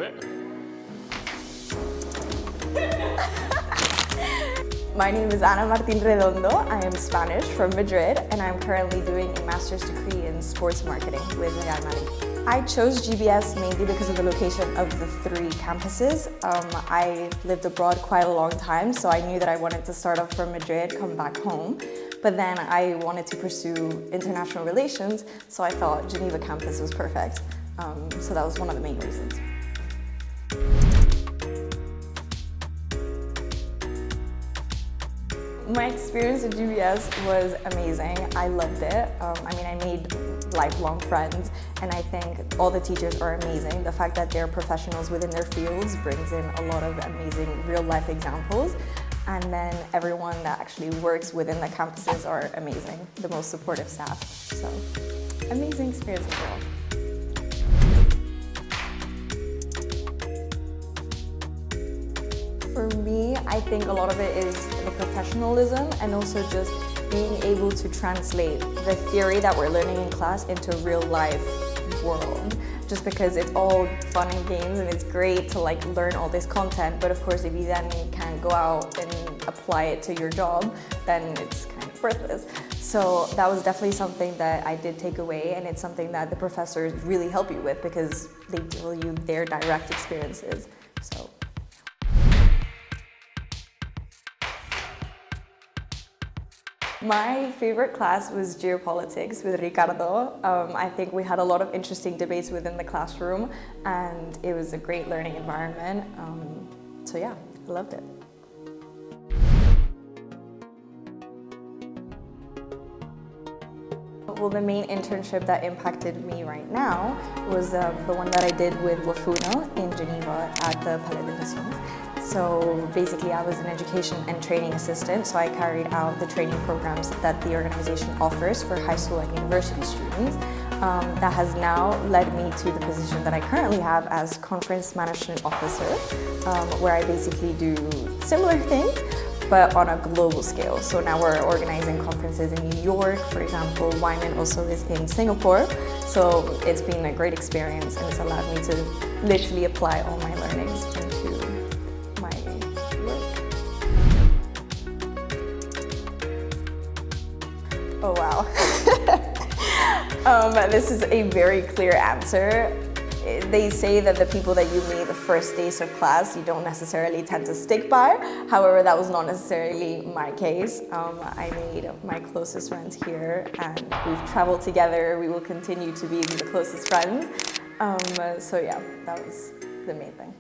it. My name is Ana Martín Redondo. I am Spanish from Madrid, and I'm currently doing a master's degree in sports marketing with Real Madrid. I chose GBS mainly because of the location of the 3 campuses. I lived abroad quite a long time, so I knew that I wanted to start off from Madrid, come back home. But then I wanted to pursue international relations, so I thought Geneva campus was perfect. So that was one of the main reasons. My experience at GBS was amazing. I loved it. I made lifelong friends, and I think all the teachers are amazing. The fact that they're professionals within their fields brings in a lot of amazing real-life examples. And then everyone that actually works within the campuses are amazing. The most supportive staff. So, amazing experience overall. For me, I think a lot of it is the professionalism and also just being able to translate the theory that we're learning in class into real life world. Just because it's all fun and games and it's great to learn all this content, but of course if you then can't go out and apply it to your job, then it's kind of worthless. So that was definitely something that I did take away, and it's something that the professors really help you with because they tell you their direct experiences. So. My favorite class was geopolitics with Ricardo. I think we had a lot of interesting debates within the classroom, and it was a great learning environment. So yeah, I loved it. Well, the main internship that impacted me right now was the one that I did with WFUNA in Geneva at the Palais des Nations. So basically I was an education and training assistant, so I carried out the training programs that the organization offers for high school and university students. That has now led me to the position that I currently have as conference management officer, where I basically do similar things, but on a global scale. So now we're organizing conferences in New York, for example. Wyman also is in Singapore. So it's been a great experience, and it's allowed me to literally apply all my learnings into my work. Oh wow. This is a very clear answer. They say that the people that you meet the first days of class, you don't necessarily tend to stick by. However, that was not necessarily my case. I made my closest friends here, and we've traveled together. We will continue to be the closest friends. So yeah, that was the main thing.